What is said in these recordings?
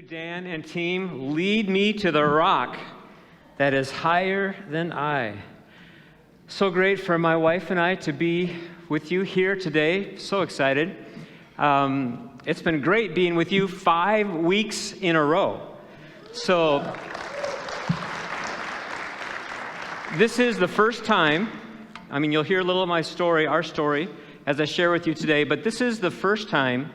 Dan and team. Lead me to the rock that is higher than I. So great for my wife and I to be with you here today. So excited. It's been great being with you 5 weeks in a row. So this is the first time, you'll hear a little of my story, our story, as I share with you today, but this is the first time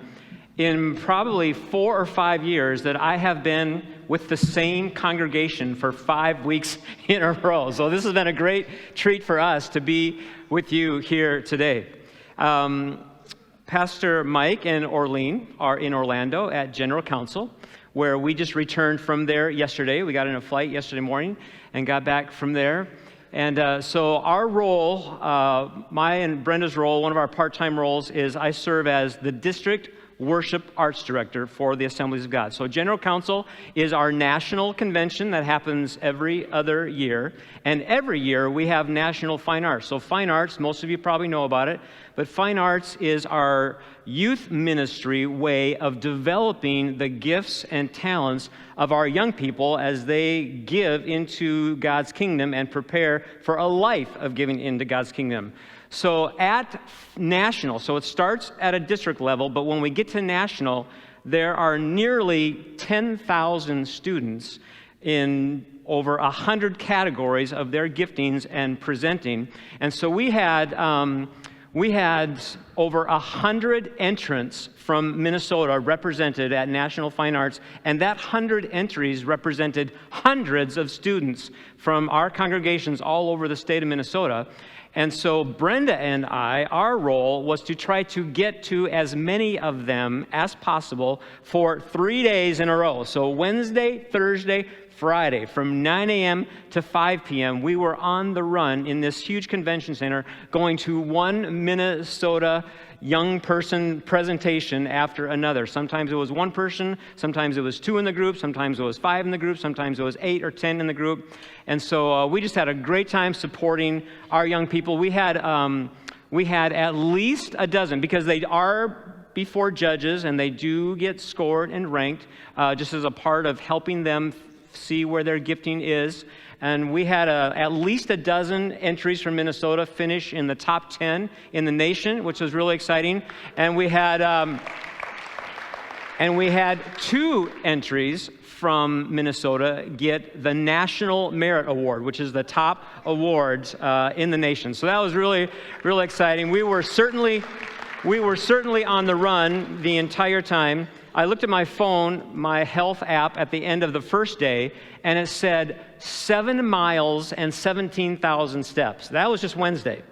in probably 4 or 5 years that I have been with the same congregation for 5 weeks in a row. So this has been a great treat for us to be with you here today. Pastor Mike and Orlean are in Orlando at General Council, where we just returned from there yesterday. We got in a flight yesterday morning and got back from there. And so our role, my and Brenda's role, one of our part-time roles is I serve as the District Worship Arts Director for the Assemblies of God. So General Council is our national convention that happens every other year. And every year we have National Fine Arts. So Fine Arts, most of you probably know about it, but Fine Arts is our youth ministry way of developing the gifts and talents of our young people as they give into God's kingdom and prepare for a life of giving into God's kingdom. So at national, so it starts at a district level, but when we get to national, there are nearly 10,000 students in over 100 categories of their giftings and presenting. And so we had over 100 entrants from Minnesota represented at National Fine Arts, and that 100 entries represented hundreds of students from our congregations all over the state of Minnesota. And so Brenda and I, our role was to try to get to as many of them as possible for 3 days in a row. So Wednesday, Thursday, Friday, from 9 a.m. to 5 p.m., we were on the run in this huge convention center, going to one Minnesota young person presentation after another. Sometimes it was one person, sometimes it was 2 in the group, sometimes it was 5 in the group, sometimes it was 8 or 10 in the group. And so we just had a great time supporting our young people. We had at least a dozen, because they are before judges and they do get scored and ranked just as a part of helping them see where their gifting is. And we had at least a dozen entries from Minnesota finish in the top 10 in the nation, which was really exciting. And we had 2 entries from Minnesota get the National Merit Award, which is the top award in the nation. So that was really, really exciting. We were certainly on the run the entire time. I looked at my phone, my health app, at the end of the first day, and it said 7 miles and 17,000 steps. That was just Wednesday.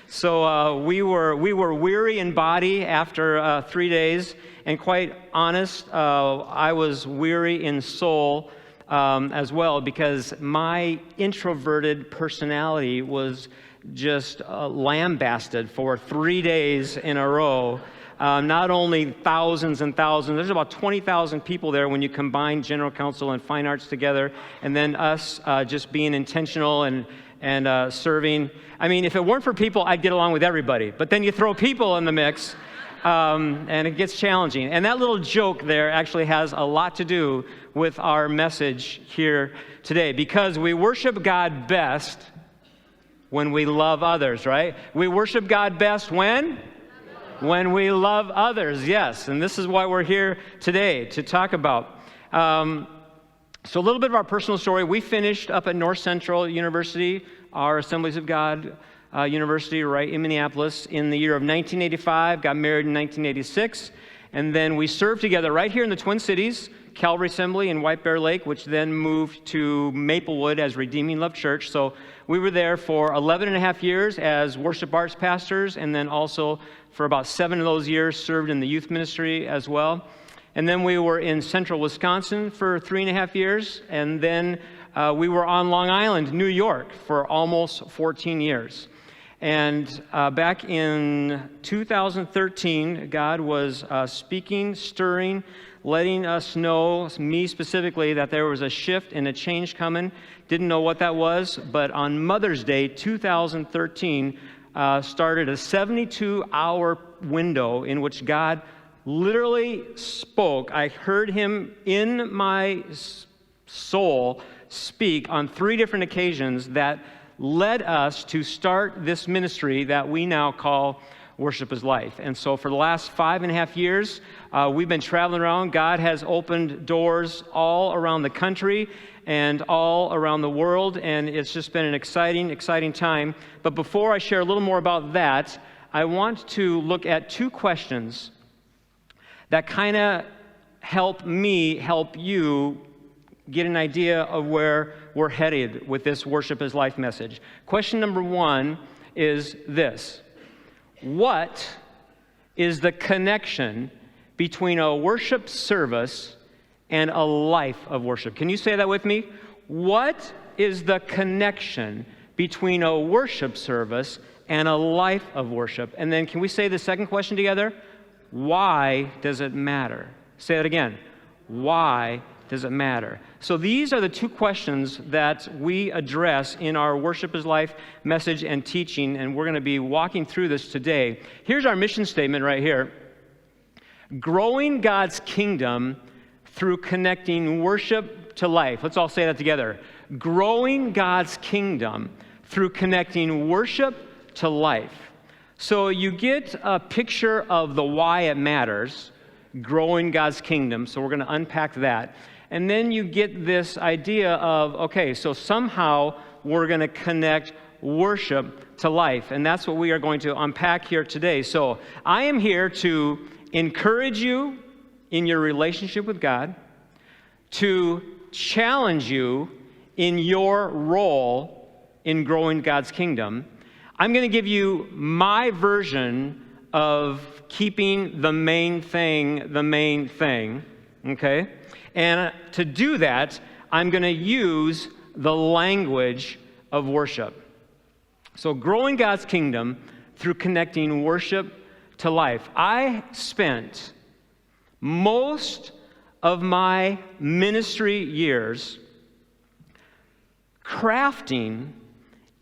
So we were weary in body after 3 days, and quite honest, I was weary in soul as well, because my introverted personality was just lambasted for 3 days in a row. Not only thousands and thousands, there's about 20,000 people there when you combine General Council and Fine Arts together, and then us just being intentional and serving. If it weren't for people, I'd get along with everybody. But then you throw people in the mix, and it gets challenging. And that little joke there actually has a lot to do with our message here today, because we worship God best when we love others, right? We worship God best when we love others, yes. And this is why we're here today to talk about. So a little bit of our personal story. We finished up at North Central University, our Assemblies of God University right in Minneapolis, in the year of 1985, got married in 1986, and then we served together right here in the Twin Cities, Calvary Assembly in White Bear Lake, which then moved to Maplewood as Redeeming Love Church. So we were there for 11 and a half years as worship arts pastors, and then also for about 7 of those years served in the youth ministry as well. And then we were in central Wisconsin for 3.5 years, and then we were on Long Island, New York for almost 14 years. And back in 2013, God was speaking, stirring, letting us know, me specifically, that there was a shift and a change coming. Didn't know what that was, but on Mother's Day 2013 started a 72-hour window in which God literally spoke. I heard him in my soul speak on 3 different occasions that led us to start this ministry that we now call Worship is Life. And so for the last 5.5 years, we've been traveling around. God has opened doors all around the country and all around the world, and it's just been an exciting time. But before I share a little more about that, I want to look at 2 questions that kind of help me help you get an idea of where we're headed with this Worship is Life message. Question number 1 is this: what is the connection between a worship service and a life of worship? Can you say that with me? What is the connection between a worship service and a life of worship? And then can we say the second question together? Why does it matter? Say that again. Why does it matter? So these are the 2 questions that we address in our Worship is Life message and teaching, and we're going to be walking through this today. Here's our mission statement right here: growing God's kingdom through connecting worship to life. Let's all say that together. Growing God's kingdom through connecting worship to life. So you get a picture of the why it matters, growing God's kingdom. So we're going to unpack that. And then you get this idea of, okay, so somehow we're going to connect worship to life. And that's what we are going to unpack here today. So I am here to encourage you in your relationship with God, to challenge you in your role in growing God's kingdom. I'm going to give you my version of keeping the main thing, okay? And to do that, I'm going to use the language of worship. So growing God's kingdom through connecting worship to life. I spent most of my ministry years crafting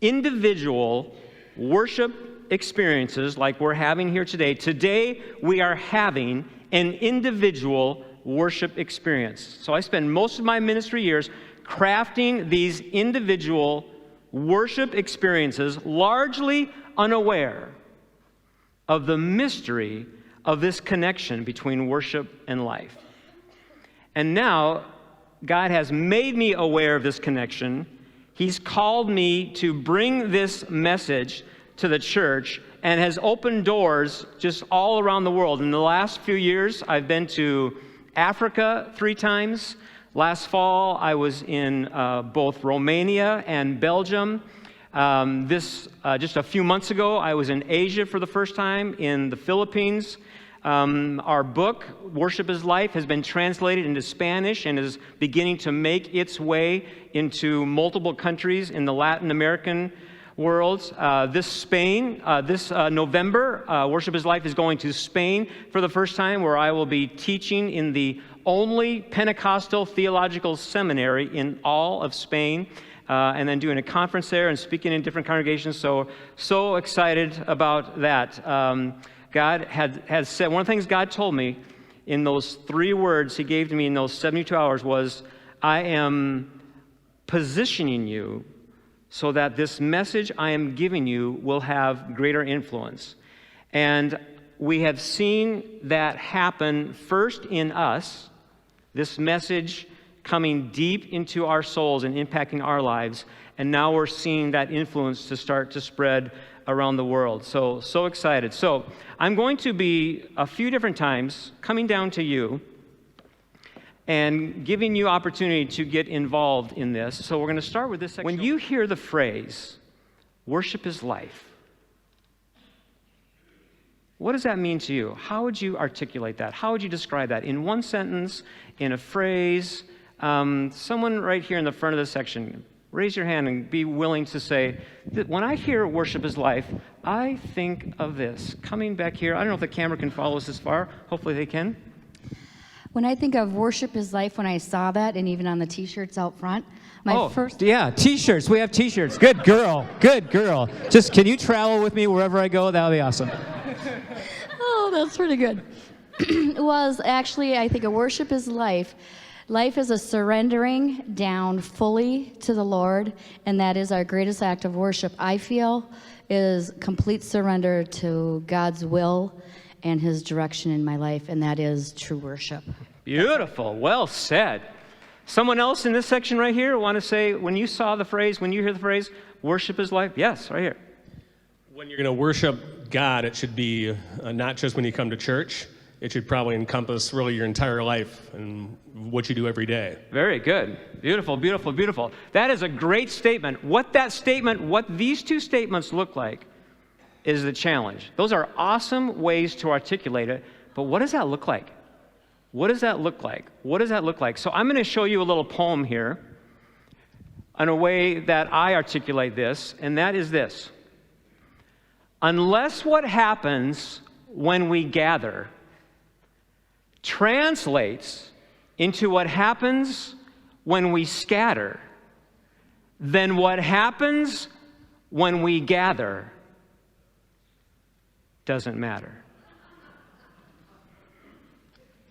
individual worship experiences like we're having here today. Today, we are having an individual worship experience. So I spend most of my ministry years crafting these individual worship experiences, largely unaware of the mystery of this connection between worship and life. And now, God has made me aware of this connection. He's called me to bring this message to the church and has opened doors just all around the world. In the last few years, I've been to Africa 3 times. Last fall, I was in both Romania and Belgium. Just a few months ago, I was in Asia for the first time, in the Philippines. Our book, Worship is Life, has been translated into Spanish and is beginning to make its way into multiple countries in the Latin American world. This November, Worship is Life is going to Spain for the first time, where I will be teaching in the only Pentecostal theological seminary in all of Spain, and then doing a conference there and speaking in different congregations. So excited about that. God has said, one of the things God told me in those 3 words He gave to me in those 72 hours was, I am positioning you so that this message I am giving you will have greater influence. And we have seen that happen first in us, this message coming deep into our souls and impacting our lives, and now we're seeing that influence to start to spread around the world. So excited. So I'm going to be a few different times coming down to you and giving you opportunity to get involved in this. So we're going to start with this section. When you hear the phrase, worship is life, what does that mean to you? How would you articulate that? How would you describe that? In one sentence, in a phrase? Someone right here in the front of this section, raise your hand and be willing to say, when I hear worship is life, I think of this. Coming back here, I don't know if the camera can follow us this far. Hopefully they can. When I think of worship is life, when I saw that, and even on the T-shirts out front, yeah, T-shirts. We have T-shirts. Good girl. Good girl. Just, can you travel with me wherever I go? That would be awesome. Oh, that's pretty good. was actually, I think, a worship is life. Life is a surrendering down fully to the Lord, and that is our greatest act of worship, I feel, is complete surrender to God's will and his direction in my life, and that is true worship. Beautiful. Well said. Someone else in this section right here want to say, when you hear the phrase, worship is life? Yes, right here. When you're going to worship God, it should be not just when you come to church. It should probably encompass really your entire life and what you do every day. Very good. Beautiful, beautiful, beautiful. That is a great statement. What these two statements look like is the challenge. Those are awesome ways to articulate it, but what does that look like? What does that look like? What does that look like? So I'm going to show you a little poem here in a way that I articulate this, and that is this. Unless what happens when we gather translates into what happens when we scatter, then what happens when we gather doesn't matter.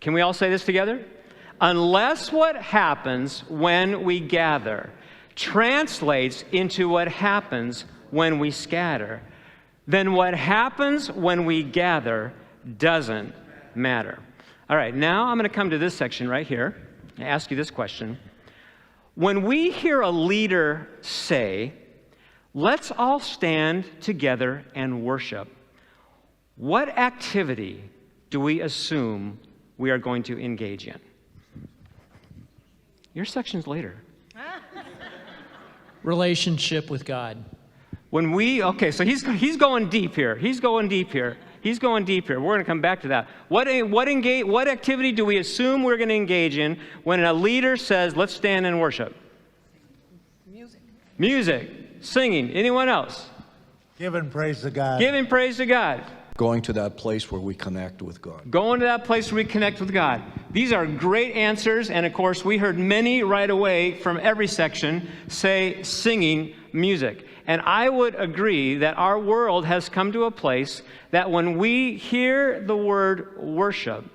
Can we all say this together? Unless what happens when we gather translates into what happens when we scatter, then what happens when we gather doesn't matter. All right, now I'm going to come to this section right here and ask you this question. When we hear a leader say, let's all stand together and worship, what activity do we assume we are going to engage in? Your section's later. Relationship with God. So he's going deep here. He's going deep here. We're going to come back to that. What activity do we assume we're going to engage in when a leader says, let's stand and worship? Music. Singing. Anyone else? Giving praise to God. Giving praise to God. Going to that place where we connect with God. Going to that place where we connect with God. These are great answers, and of course, we heard many right away from every section say singing music. And I would agree that our world has come to a place that when we hear the word worship,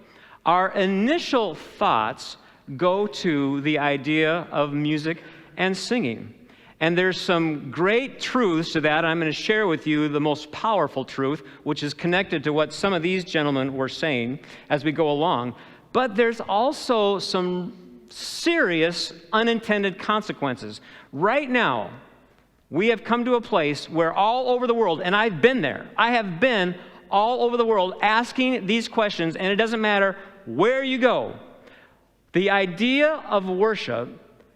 our initial thoughts go to the idea of music and singing. And there's some great truths to that. I'm going to share with you the most powerful truth, which is connected to what some of these gentlemen were saying as we go along. But there's also some serious unintended consequences. Right now, we have come to a place where all over the world, and I've been there, I have been all over the world asking these questions, and it doesn't matter where you go. The idea of worship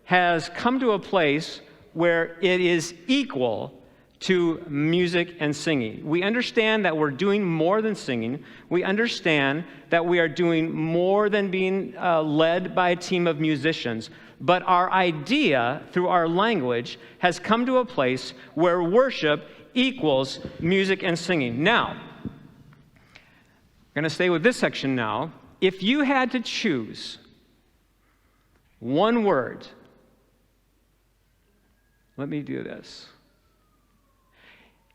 has come to a place where it is equal to music and singing. We understand that we're doing more than singing. We understand that we are doing more than being led by a team of musicians. But our idea, through our language, has come to a place where worship equals music and singing. Now, I'm going to stay with this section now. If you had to choose one word, let me do this.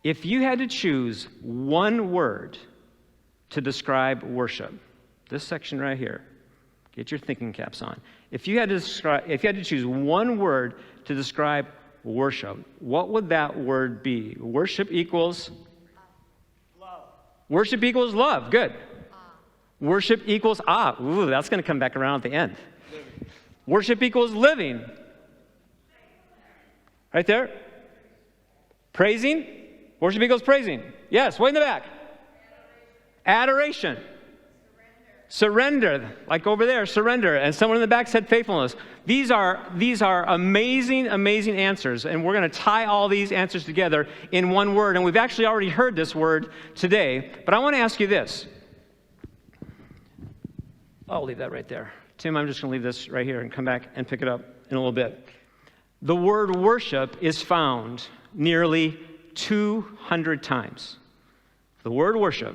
If you had to choose one word to describe worship, this section right here, get your thinking caps on. If you had to choose one word to describe worship, what would that word be? Worship equals love. Worship equals love. Good. Worship equals Ooh, that's going to come back around at the end. Living. Worship equals living. Right there. Praising. Worship equals praising. Yes, way in the back. Adoration. Surrender. Like over there, surrender. And someone in the back said faithfulness. These are amazing, amazing answers. And we're going to tie all these answers together in one word. And we've actually already heard this word today. But I want to ask you this. I'll leave that right there. Tim, I'm just going to leave this right here and come back and pick it up in a little bit. The word worship is found nearly 200 times. The word worship,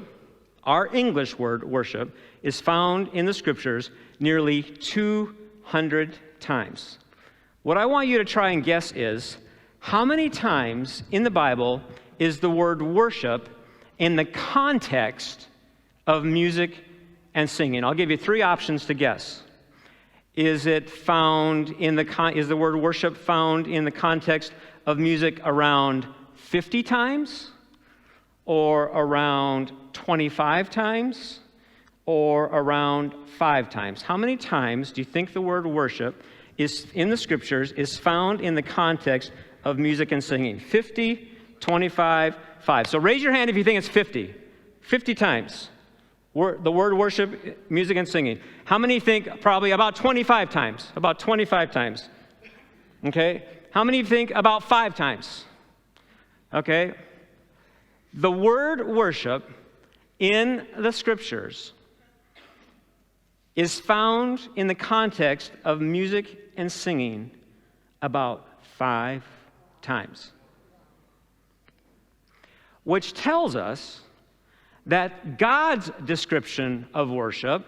our English word worship, is found in the scriptures nearly 200 times. What I want you to try and guess is, how many times in the Bible is the word worship in the context of music and singing. I'll give you three options to guess. Is the word worship found in the context of music around 50 times, or around 25 times, or around 5 times? How many times do you think the word worship is in the scriptures is found in the context of music and singing? 50, 25, 5. So raise your hand if you think it's 50. 50 times. The word worship, music and singing. How many think probably about 25 times? About 25 times. Okay? How many think about 5 times? Okay? The word worship in the scriptures is found in the context of music and singing about 5 times. Which tells us that God's description of worship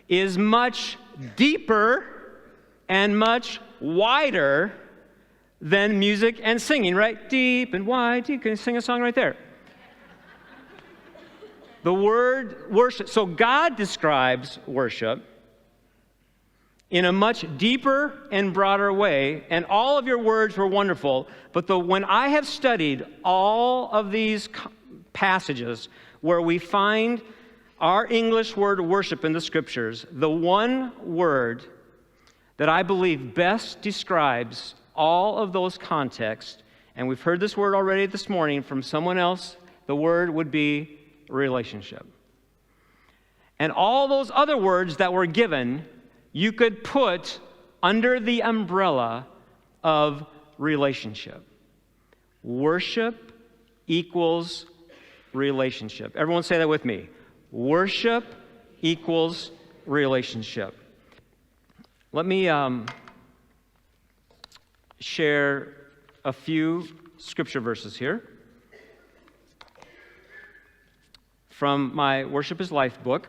is much deeper and much wider than music and singing, right? Deep and wide. You can sing a song right there. The word worship. So God describes worship in a much deeper and broader way, and all of your words were wonderful, but when I have studied all of these passages where we find our English word worship in the scriptures, the one word that I believe best describes all of those contexts, and we've heard this word already this morning from someone else, the word would be relationship. And all those other words that were given, you could put under the umbrella of relationship. Worship equals relationship. Everyone say that with me. Worship equals relationship. Let me share a few scripture verses here from my Worship is Life book.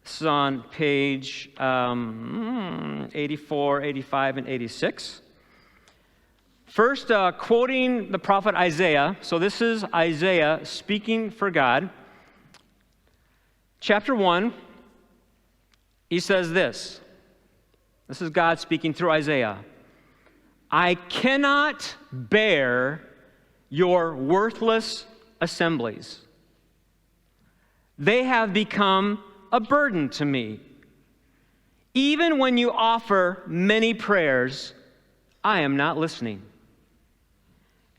This is on page 84, 85, and 86. First, quoting the prophet Isaiah. So this is Isaiah speaking for God. Chapter 1, he says this. This is God speaking through Isaiah. I cannot bear your worthless assemblies. They have become a burden to me. Even when you offer many prayers, I am not listening.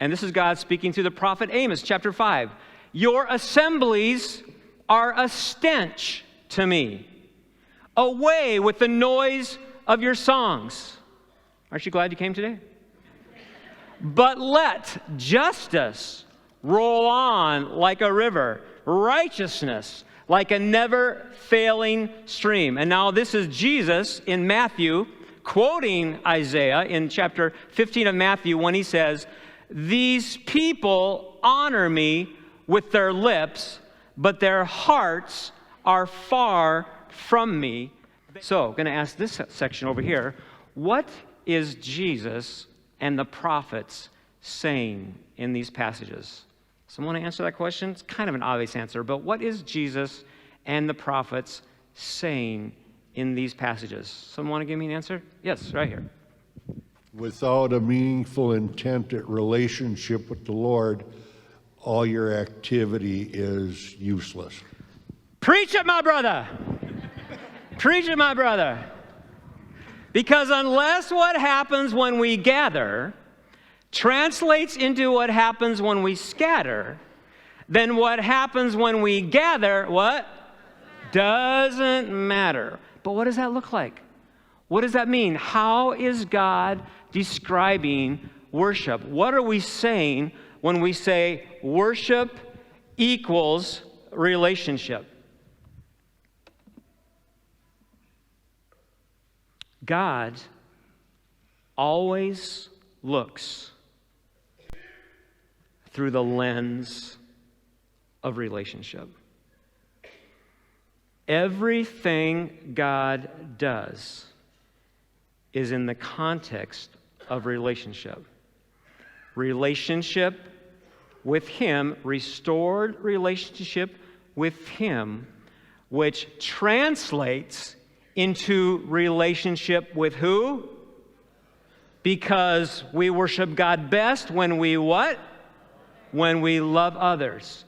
And this is God speaking through the prophet Amos, chapter 5. Your assemblies are a stench to me. Away with the noise of your songs. Aren't you glad you came today? But let justice roll on like a river, righteousness like a never-failing stream. And now this is Jesus in Matthew, quoting Isaiah in chapter 15 of Matthew when he says, these people honor me with their lips, but their hearts are far from me. So, I'm going to ask this section over here, what is Jesus and the prophets saying in these passages? Someone want to answer that question? It's kind of an obvious answer, but what is Jesus and the prophets saying in these passages? Someone want to give me an answer? Yes, right here. Without a meaningful, intent relationship with the Lord, all your activity is useless. Preach it, my brother. Preach it, my brother. Because unless what happens when we gather translates into what happens when we scatter, then what happens when we gather, what? Doesn't matter. But what does that look like? What does that mean? How is God describing worship? What are we saying when we say worship equals relationship? God always looks through the lens of relationship. Everything God does is in the context of relationship. Relationship with Him, restored relationship with Him, which translates into relationship with who? Because we worship God best when we what? When we love others.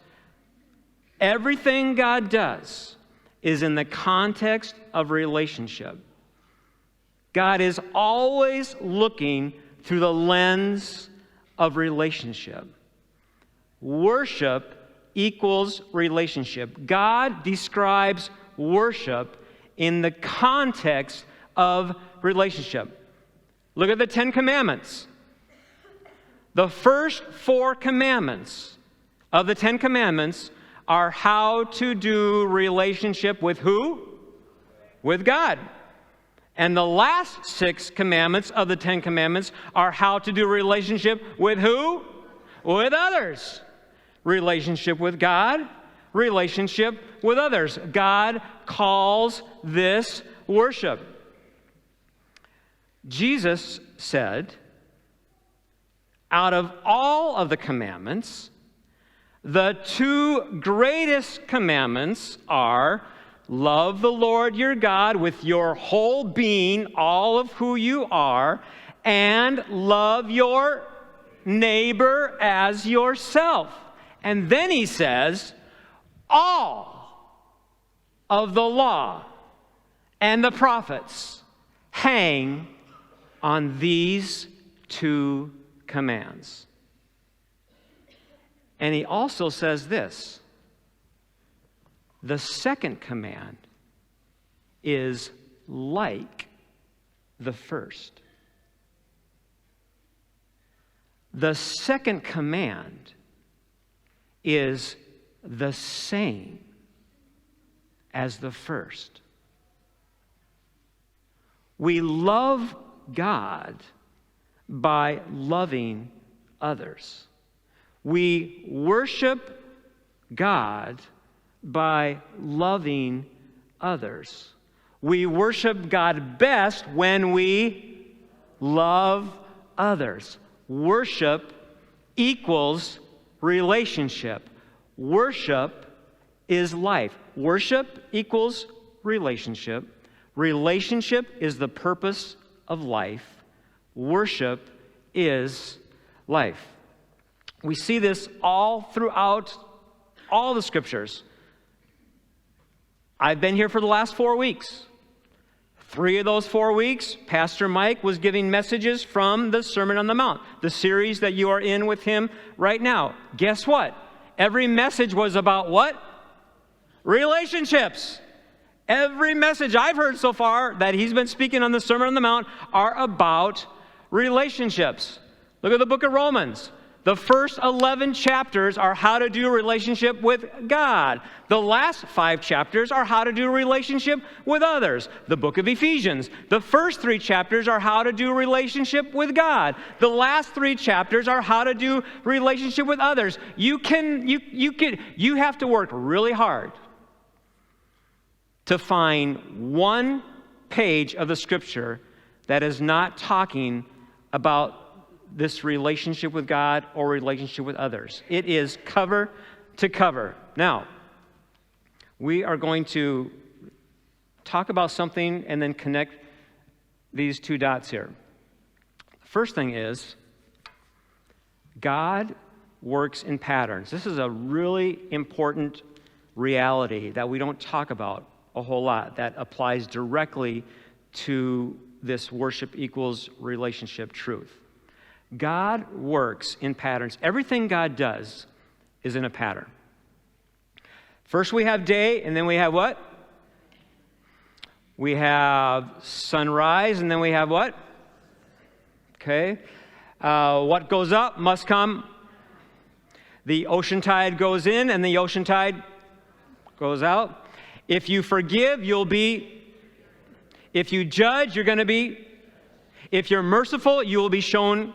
Everything God does is in the context of relationship. God is always looking through the lens of relationship. Worship equals relationship. God describes worship in the context of relationship. Look at the 10 Commandments. The first 4 commandments of the 10 Commandments are how to do relationship with who? With God. And the last 6 commandments of the 10 Commandments are how to do relationship with who? With others. Relationship with God, relationship with others. God calls this worship. Jesus said, out of all of the commandments, the 2 greatest commandments are love the Lord your God with your whole being, all of who you are, and love your neighbor as yourself. And then he says, all of the law and the prophets hang on these 2 commands. And he also says this, the second command is like the first. The second command is the same as the first. We love God by loving others. We worship God by loving others. We worship God best when we love others. Worship equals relationship. Worship is life. Worship equals relationship. Relationship is the purpose of life. Worship is life. We see this all throughout all the scriptures. I've been here for the last 4 weeks. 3 of those 4 weeks, Pastor Mike was giving messages from the Sermon on the Mount, the series that you are in with him right now. Guess what? Every message was about what? Relationships. Every message I've heard so far that he's been speaking on the Sermon on the Mount are about relationships. Look at the book of Romans. The first 11 chapters are how to do a relationship with God. The last 5 chapters are how to do a relationship with others. The book of Ephesians. The first 3 chapters are how to do a relationship with God. The last 3 chapters are how to do relationship with others. You have to work really hard to find one page of the scripture that is not talking about this relationship with God or relationship with others. It is cover to cover. Now, we are going to talk about something and then connect these 2 dots here. First thing is, God works in patterns. This is a really important reality that we don't talk about a whole lot that applies directly to this worship equals relationship truth. God works in patterns. Everything God does is in a pattern. First we have day, and then we have what? We have sunrise, and then we have what? Okay. What goes up must come. The ocean tide goes in, and the ocean tide goes out. If you forgive, you'll be. If you judge, you're going to be. If you're merciful, you will be shown.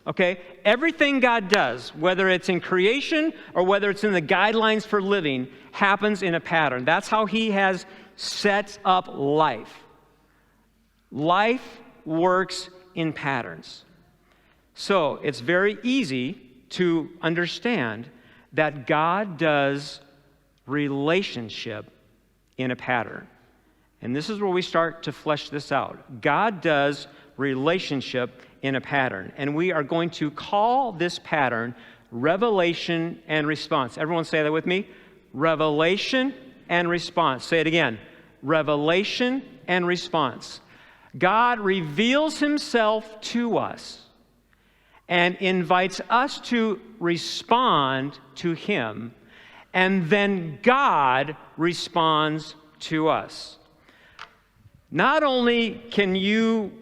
Okay? Everything God does, whether it's in creation or whether it's in the guidelines for living, happens in a pattern. That's how He has set up life. Life works in patterns. So it's very easy to understand that God does relationship in a pattern. And this is where we start to flesh this out. God does relationship in a pattern. And we are going to call this pattern revelation and response. Everyone say that with me. Revelation and response. Say it again. Revelation and response. God reveals himself to us and invites us to respond to him, and then God responds to us. Not only can you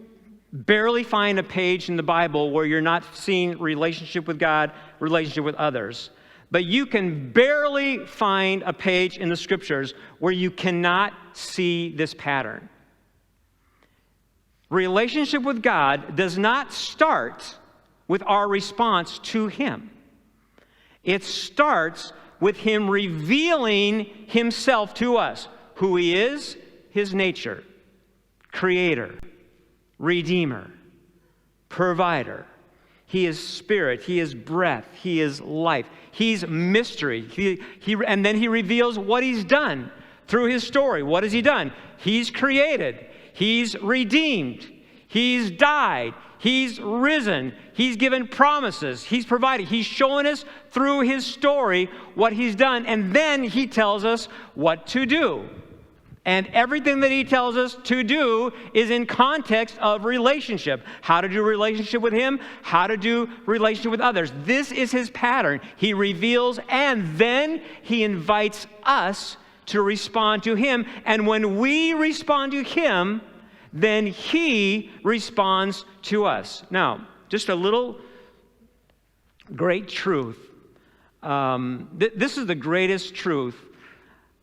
barely find a page in the Bible where you're not seeing relationship with God, relationship with others, but you can barely find a page in the Scriptures where you cannot see this pattern. Relationship with God does not start with our response to him. It starts with him revealing himself to us, who he is, his nature, creator, redeemer, provider. He is spirit, he is breath, he is life, he's mystery. And then he reveals what he's done through his story. What has he done? He's created, he's redeemed, he's died, he's risen, he's given promises, he's provided, he's showing us through his story what he's done, and then he tells us what to do. And everything that he tells us to do is in context of relationship. How to do relationship with him, how to do relationship with others. This is his pattern. He reveals, and then he invites us to respond to him. And when we respond to him, then he responds to us. Now, just a little great truth. This is the greatest truth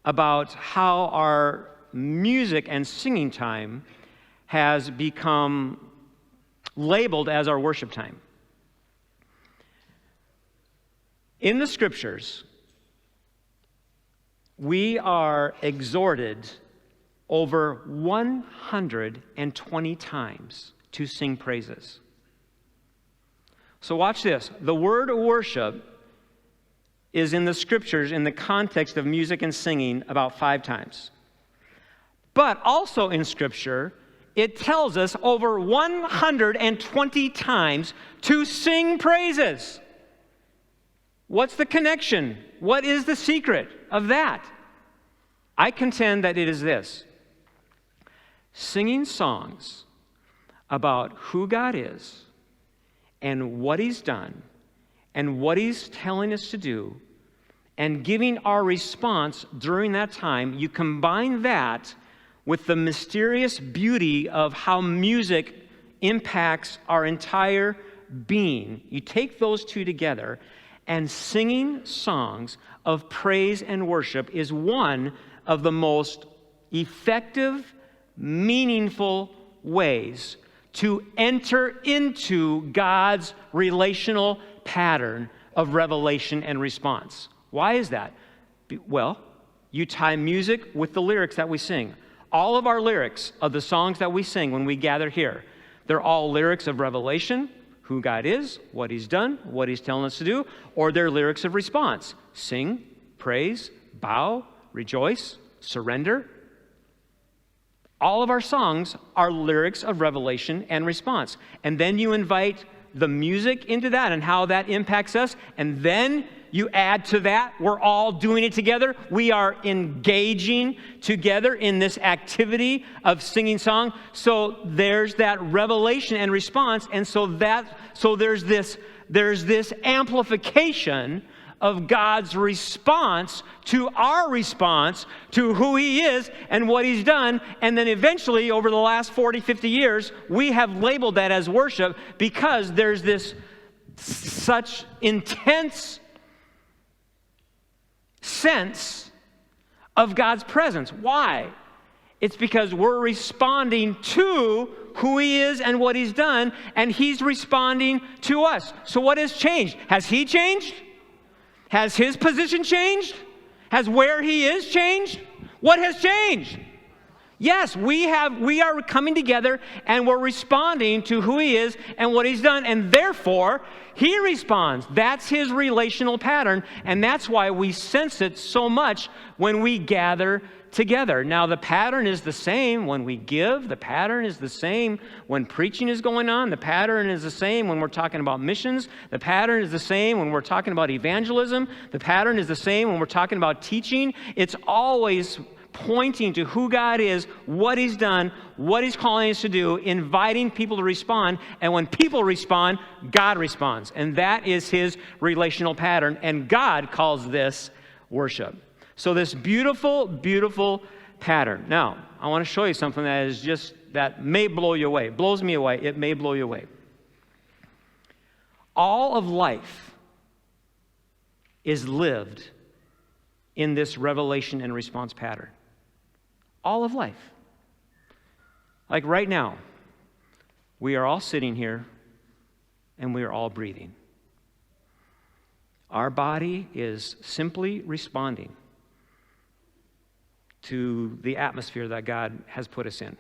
about how our music and singing time has become labeled as our worship time. In the Scriptures, we are exhorted over 120 times to sing praises. So watch this. The word worship is in the Scriptures in the context of music and singing about 5 times. But also in Scripture, it tells us over 120 times to sing praises. What's the connection? What is the secret of that? I contend that it is this. Singing songs about who God is and what he's done and what he's telling us to do, and giving our response during that time, you combine that with the mysterious beauty of how music impacts our entire being. You take those two together, and singing songs of praise and worship is one of the most effective, meaningful ways to enter into God's relational pattern of revelation and response. Why is that? Well, you tie music with the lyrics that we sing. All of our lyrics of the songs that we sing when we gather here, they're all lyrics of revelation, who God is, what he's done, what he's telling us to do, or they're lyrics of response. Sing, praise, bow, rejoice, surrender. All of our songs are lyrics of revelation and response. And then you invite the music into that and how that impacts us, and then you add to that, we're all doing it together. We are engaging together in this activity of singing song. So there's that revelation and response, and so there's this amplification of God's response to our response to who he is and what he's done. And then eventually, over the last 40, 50 years, we have labeled that as worship because there's this such intense sense of God's presence. Why? It's because we're responding to who he is and what he's done, and he's responding to us. So what has changed? Has he changed? Has his position changed? Has where he is changed? What has changed? Yes, we are coming together and we're responding to who he is and what he's done, and therefore he responds. That's his relational pattern, and that's why we sense it so much when we gather together. Now, the pattern is the same when we give. The pattern is the same when preaching is going on. The pattern is the same when we're talking about missions. The pattern is the same when we're talking about evangelism. The pattern is the same when we're talking about teaching. It's always pointing to who God is, what he's done, what he's calling us to do, inviting people to respond. And when people respond, God responds. And that is his relational pattern. And God calls this worship. So this beautiful, beautiful pattern. Now, I want to show you something that may blow you away. It blows me away. It may blow you away. All of life is lived in this revelation and response pattern. All of life. Like right now, we are all sitting here and we are all breathing. Our body is simply responding to the atmosphere that God has put us in.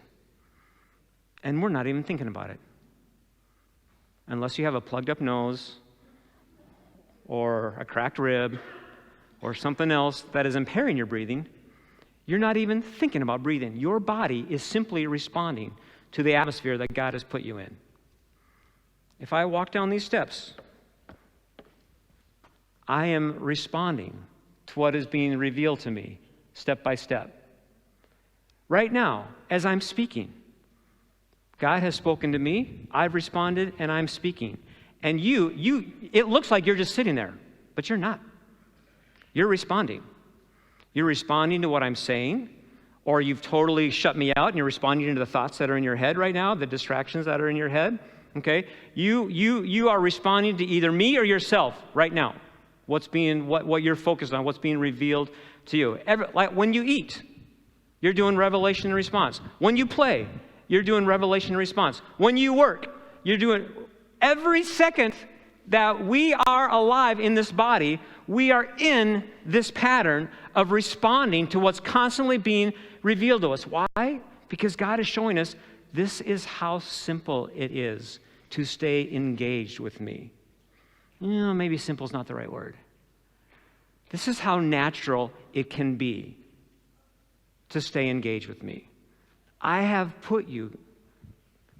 And we're not even thinking about it. Unless you have a plugged up nose or a cracked rib or something else that is impairing your breathing, you're not even thinking about breathing. Your body is simply responding to the atmosphere that God has put you in. If I walk down these steps, I am responding to what is being revealed to me step by step. Right now, as I'm speaking, God has spoken to me, I've responded, and I'm speaking. And it looks like you're just sitting there, but you're not. You're responding. You're responding to what I'm saying, or you've totally shut me out and you're responding to the thoughts that are in your head right now, the distractions that are in your head. Okay? You are responding to either me or yourself right now. What you're focused on, what's being revealed to you. Like when you eat, you're doing revelation and response. When you play, you're doing revelation and response. When you work, you're doing every second that we are alive in this body, we are in this pattern of responding to what's constantly being revealed to us. Why? Because God is showing us this is how simple it is to stay engaged with me. Maybe simple is not the right word. This is how natural it can be to stay engaged with me. I have put you,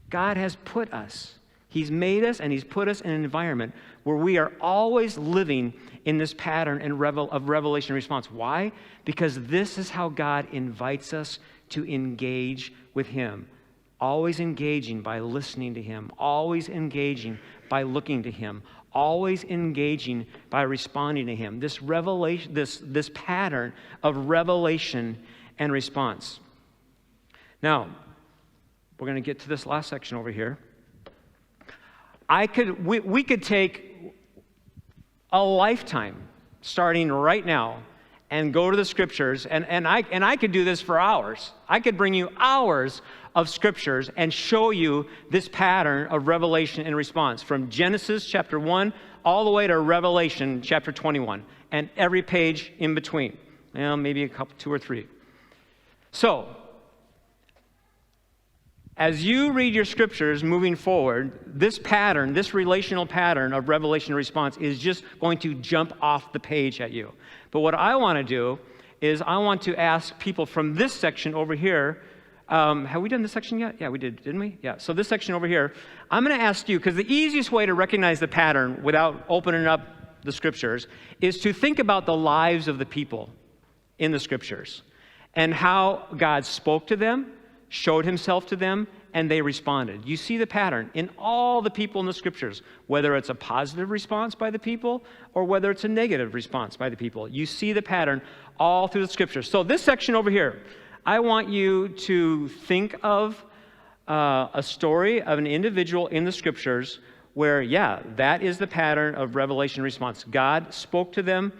God has put us, he's made us and he's put us in an environment where we are always living in this pattern of revelation and response. Why? Because this is how God invites us to engage with him. Always engaging by listening to him. Always engaging by looking to him. Always engaging by responding to him. This revelation, this pattern of revelation and response. Now, we're going to get to this last section over here. We could take a lifetime starting right now and go to the scriptures, and I could do this for hours. I could bring you hours of scriptures and show you this pattern of revelation and response from Genesis chapter 1 all the way to Revelation chapter 21 and every page in between. Maybe a couple, 2 or 3. So, as you read your scriptures moving forward, this pattern, this relational pattern of revelation and response is just going to jump off the page at you. But what I want to do is I want to ask people from this section over here, have we done this section yet? Yeah, we did, didn't we? Yeah, so this section over here, I'm going to ask you, because the easiest way to recognize the pattern without opening up the scriptures is to think about the lives of the people in the scriptures and how God spoke to them, showed himself to them, and they responded. You see the pattern in all the people in the scriptures, whether it's a positive response by the people or whether it's a negative response by the people. You see the pattern all through the scriptures. So this section over here, I want you to think of a story of an individual in the scriptures where, that is the pattern of revelation response. God spoke to them,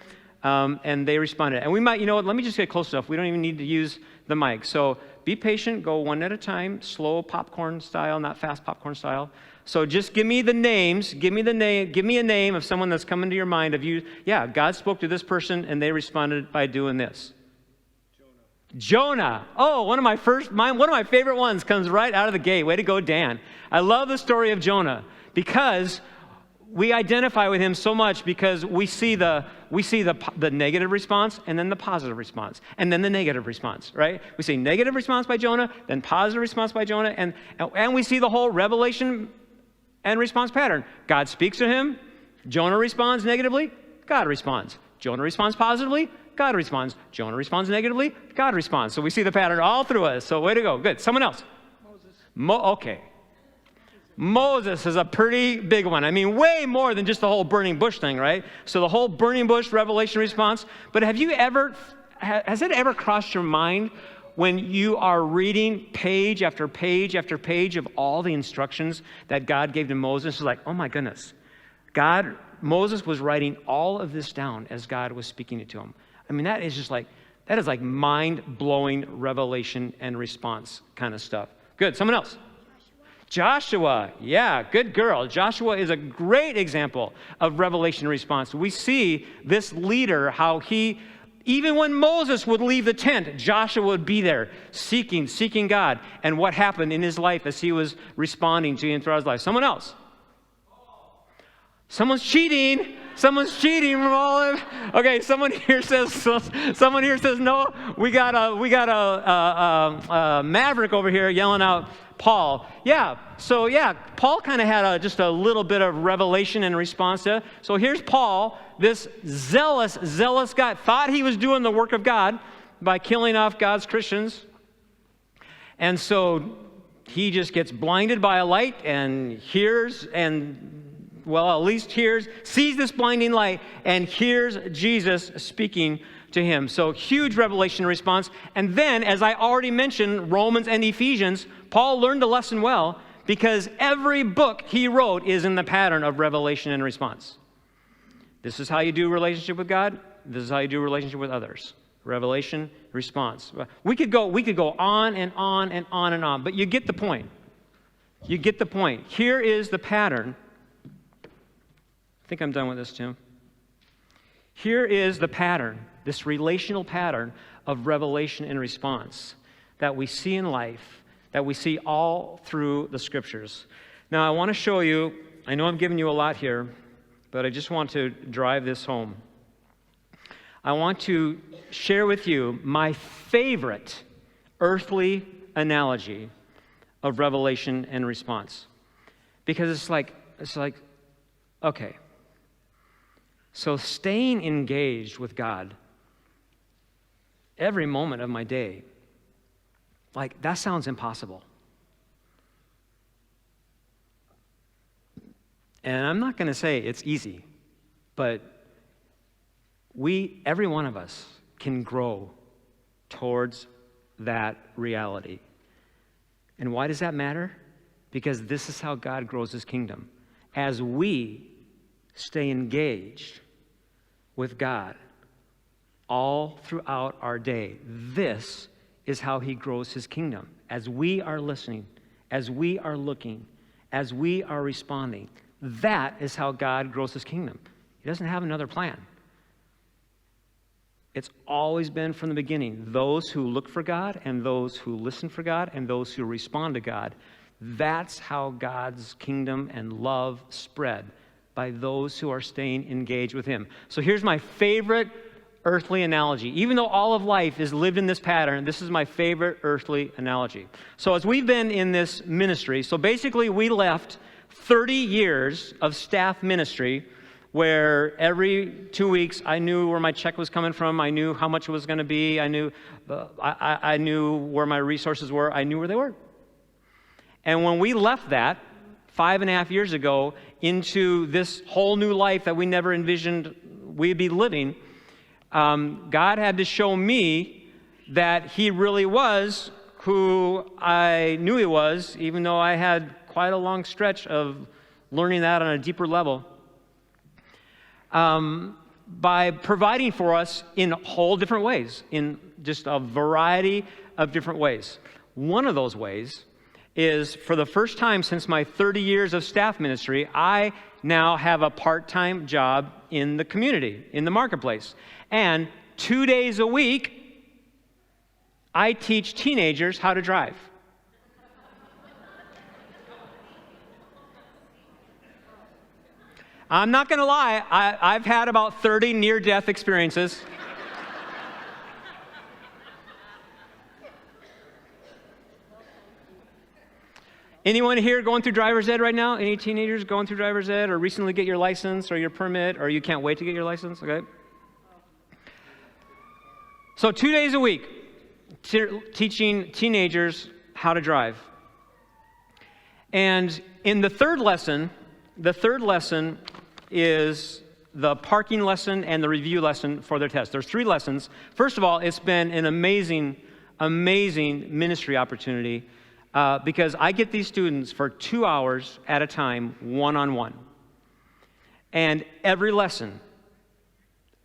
and they responded. And we might, let me just get close enough. We don't even need to use the mic. So be patient, go one at a time, slow popcorn style, not fast popcorn style. So just give me the names, give me a name of someone that's coming to your mind of you. Yeah, God spoke to this person and they responded by doing this. Jonah. Oh, one of my favorite ones comes right out of the gate. Way to go, Dan. I love the story of Jonah because we identify with him so much because we see the negative response and then the positive response and then the negative response, right? We see negative response by Jonah, then positive response by Jonah, and we see the whole revelation and response pattern. God speaks to him, Jonah responds negatively, God responds. Jonah responds positively, God responds. Jonah responds negatively, God responds. So we see the pattern all through us. So way to go. Good. Someone else. Moses. Okay. Moses is a pretty big one. I mean, way more than just the whole burning bush thing, right? So the whole burning bush revelation response. But has it ever crossed your mind when you are reading page after page after page of all the instructions that God gave to Moses? It's like, oh my goodness. Moses was writing all of this down as God was speaking it to him. I mean, that is like mind-blowing revelation and response kind of stuff. Good. Someone else. Joshua. Yeah, good girl. Joshua is a great example of revelation response. We see this leader, how even when Moses would leave the tent, Joshua would be there seeking God, and what happened in his life as he was responding to him throughout his life. Someone else. Someone's cheating. Someone's cheating from all of. Okay, someone here says no. We got a maverick over here yelling out Paul. Yeah. So yeah, Paul kind of had just a little bit of revelation in response to. So here's Paul, this zealous guy, thought he was doing the work of God by killing off God's Christians, and so he just gets blinded by a light and sees this blinding light and hears Jesus speaking to him. So huge revelation response. And then, as I already mentioned, Romans and Ephesians, Paul learned a lesson well because every book he wrote is in the pattern of revelation and response. This is how you do relationship with God. This is how you do relationship with others. Revelation, response. We could go on and on and on and on, but you get the point. You get the point. Here is the pattern. I think I'm done with this, Tim. Here is the pattern, this relational pattern of revelation and response that we see in life, that we see all through the Scriptures. Now, I want to show you, I know I'm giving you a lot here, but I just want to drive this home. I want to share with you my favorite earthly analogy of revelation and response. Because it's like, okay. So staying engaged with God every moment of my day, like that sounds impossible. And I'm not going to say it's easy, but every one of us can grow towards that reality. And why does that matter? Because this is how God grows his kingdom. As we stay engaged with God all throughout our day, this is how he grows his kingdom. As we are listening, as we are looking, as we are responding, that is how God grows his kingdom. He doesn't have another plan. It's always been from the beginning. Those who look for God and those who listen for God and those who respond to God, that's how God's kingdom and love spread, by those who are staying engaged with him. So here's my favorite earthly analogy. Even though all of life is lived in this pattern, this is my favorite earthly analogy. So as we've been in this ministry, so basically we left 30 years of staff ministry where every 2 weeks I knew where my check was coming from. I knew how much it was going to be. I knew where my resources were. I knew where they were. And when we left that 5.5 years ago into this whole new life that we never envisioned we'd be living, God had to show me that he really was who I knew he was, even though I had quite a long stretch of learning that on a deeper level, by providing for us in whole different ways, in just a variety of different ways. One of those ways is, for the first time since my 30 years of staff ministry, I now have a part-time job in the community, in the marketplace. And 2 days a week, I teach teenagers how to drive. I'm not going to lie, I've had about 30 near-death experiences. Anyone here going through driver's ed right now? Any teenagers going through driver's ed or recently get your license or your permit, or you can't wait to get your license? Okay. So 2 days a week, teaching teenagers how to drive. And in the third lesson is the parking lesson and the review lesson for their test. There's 3 lessons. First of all, it's been an amazing ministry opportunity because I get these students for 2 hours at a time, one-on-one. And every lesson,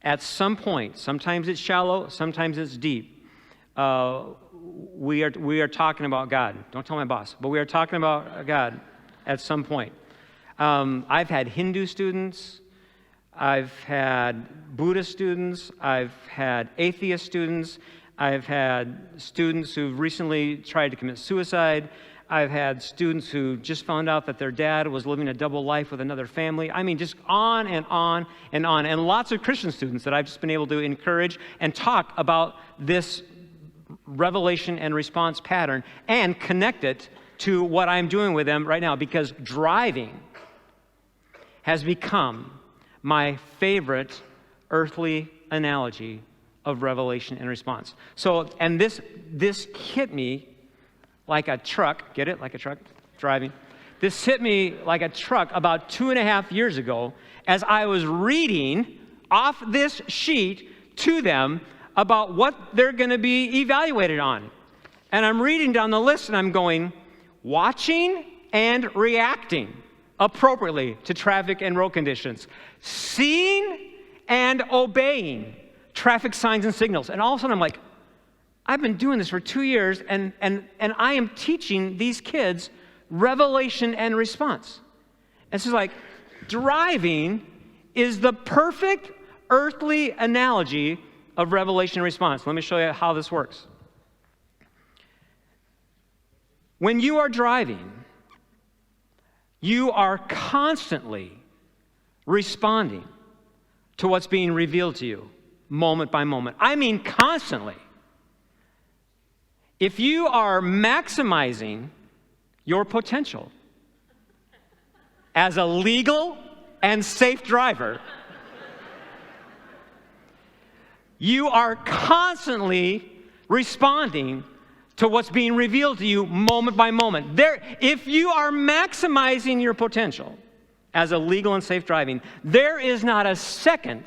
at some point, sometimes it's shallow, sometimes it's deep, we are talking about God. Don't tell my boss, but we are talking about God at some point. I've had Hindu students, I've had Buddhist students, I've had atheist students, I've had students who've recently tried to commit suicide, I've had students who just found out that their dad was living a double life with another family. I mean, just on and on and on. And lots of Christian students that I've just been able to encourage and talk about this revelation and response pattern and connect it to what I'm doing with them right now, because driving has become my favorite earthly analogy of revelation and response. So, and this hit me like a truck. Get it? Like a truck driving. This hit me like a truck about 2.5 years ago as I was reading off this sheet to them about what they're going to be evaluated on. And I'm reading down the list and I'm going, watching and reacting appropriately to traffic and road conditions, seeing and obeying traffic signs and signals. And all of a sudden I'm like, I've been doing this for 2 years and I am teaching these kids revelation and response. And so it's like, driving is the perfect earthly analogy of revelation and response. Let me show you how this works. When you are driving, you are constantly responding to what's being revealed to you, moment by moment. I mean constantly. If you are maximizing your potential as a legal and safe driver, you are constantly responding to what's being revealed to you moment by moment. If you are maximizing your potential as a legal and safe driving, there is not a second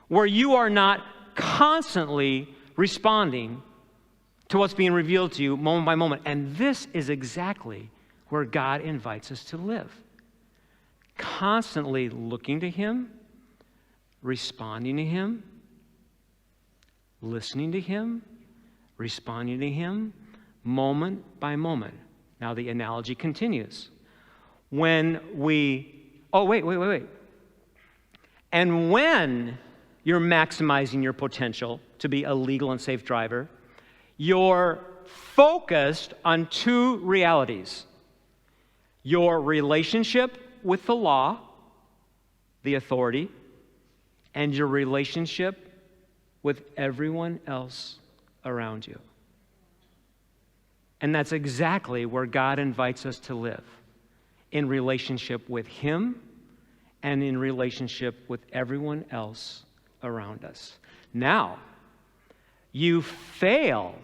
where you are not constantly responding to what's being revealed to you moment by moment. And this is exactly where God invites us to live. Constantly looking to Him, responding to Him, listening to Him, responding to Him, moment by moment. Now the analogy continues. And when you're maximizing your potential to be a legal and safe driver, you're focused on 2 realities. Your relationship with the law, the authority, and your relationship with everyone else around you. And that's exactly where God invites us to live, in relationship with Him and in relationship with everyone else around us. Now, you fail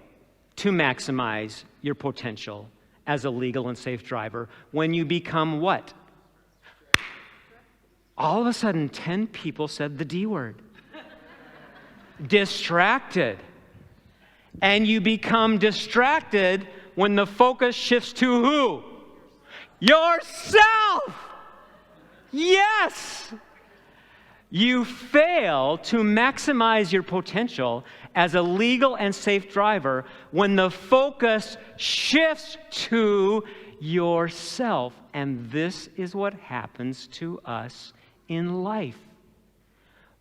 to maximize your potential as a legal and safe driver when you become what? All of a sudden, 10 people said the D word. Distracted. And you become distracted when the focus shifts to who? Yourself! Yes! You fail to maximize your potential as a legal and safe driver when the focus shifts to yourself. And this is what happens to us in life.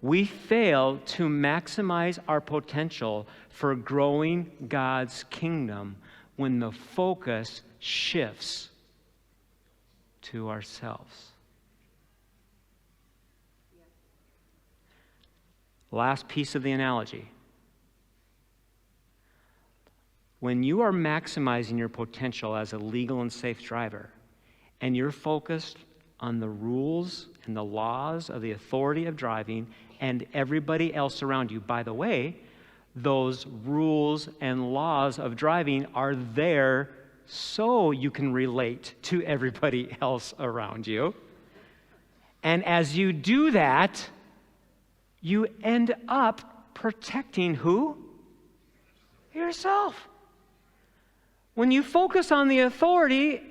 we fail to maximize our potential for growing God's kingdom when the focus shifts to ourselves. Last piece of the analogy. When you are maximizing your potential as a legal and safe driver, and you're focused on the rules and the laws of the authority of driving and everybody else around you, by the way, those rules and laws of driving are there so you can relate to everybody else around you. And as you do that, you end up protecting who? Yourself. When you focus on the authority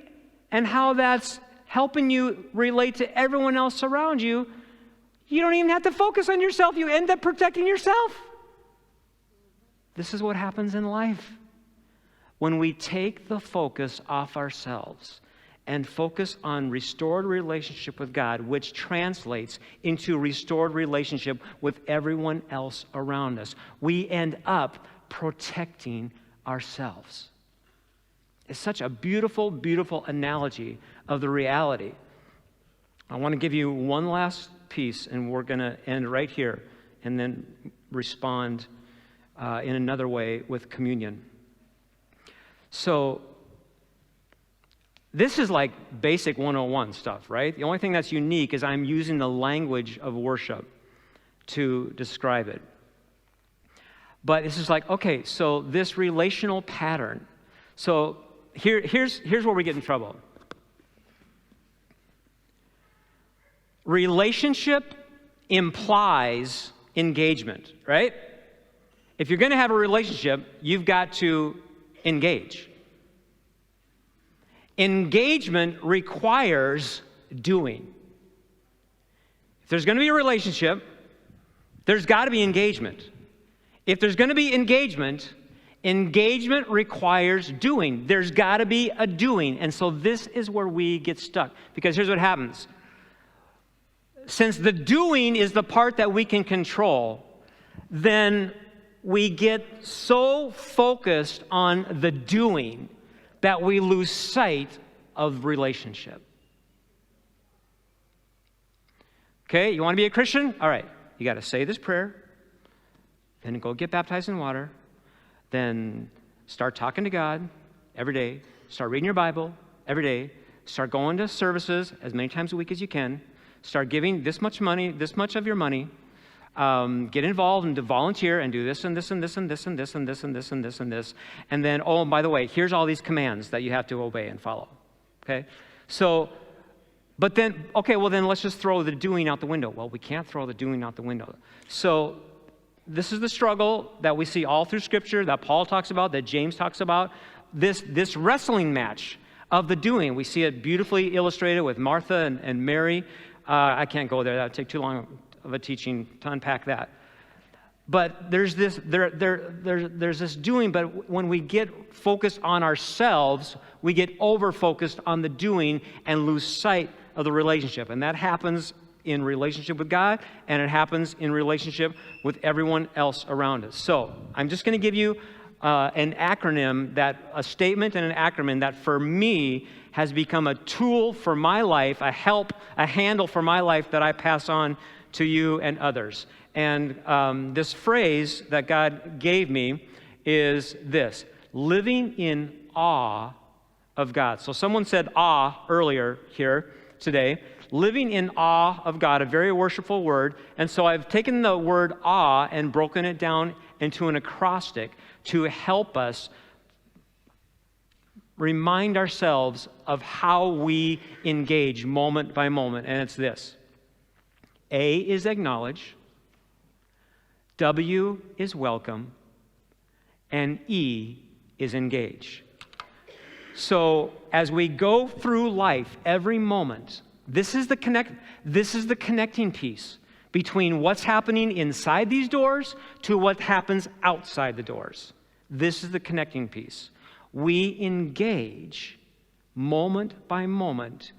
and how that's helping you relate to everyone else around you, you don't even have to focus on yourself. You end up protecting yourself. This is what happens in life. When we take the focus off ourselves and focus on restored relationship with God, which translates into restored relationship with everyone else around us, we end up protecting ourselves. It's such a beautiful, beautiful analogy of the reality. I want to give you one last piece, and we're going to end right here and then respond in another way with communion. So, this is like basic 101 stuff, right? The only thing that's unique is I'm using the language of worship to describe it. But this is like, okay, so this relational pattern. So here's where we get in trouble. Relationship implies engagement, right? If you're going to have a relationship, you've got to engage. Engagement requires doing. If there's going to be a relationship, there's got to be engagement. If there's going to be engagement, engagement requires doing. There's got to be a doing. And so this is where we get stuck. Because here's what happens. Since the doing is the part that we can control, then we get so focused on the doing that we lose sight of relationship. Okay, you want to be a Christian? All right, you got to say this prayer, then go get baptized in water, then start talking to God every day, start reading your Bible every day, start going to services as many times a week as you can, start giving this much money, this much of your money, get involved and to volunteer and do this and this and this and this and this and this and this and this and this. And then, oh, by the way, here's all these commands that you have to obey and follow. Okay? So, but then, okay, well then let's just throw the doing out the window. Well, we can't throw the doing out the window. So this is the struggle that we see all through Scripture, that Paul talks about, that James talks about. This wrestling match of the doing. We see it beautifully illustrated with Martha and Mary. I can't go there. That would take too long of a teaching to unpack that. But there's this there's this doing, but when we get focused on ourselves, we get over-focused on the doing and lose sight of the relationship. And that happens in relationship with God, and it happens in relationship with everyone else around us. So I'm just going to give you an acronym, a statement and an acronym that for me has become a tool for my life, a handle for my life that I pass on to you and others. And this phrase that God gave me is this: living in awe of God. So someone said awe earlier here today. Living in awe of God, a very worshipful word. And so I've taken the word awe and broken it down into an acrostic to help us remind ourselves of how we engage moment by moment. And it's this: A is acknowledge, W is welcome, and E is engage. So as we go through life every moment, this is the connecting piece between what's happening inside these doors to what happens outside the doors. This is the connecting piece. We engage moment by moment,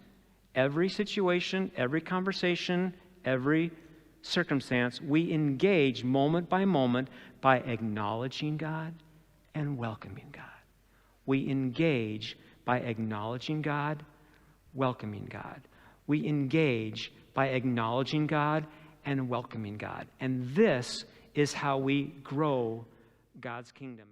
every situation, every conversation, every circumstance, we engage moment by moment by acknowledging God and welcoming God. We engage by acknowledging God, welcoming God. We engage by acknowledging God and welcoming God. And this is how we grow God's kingdom.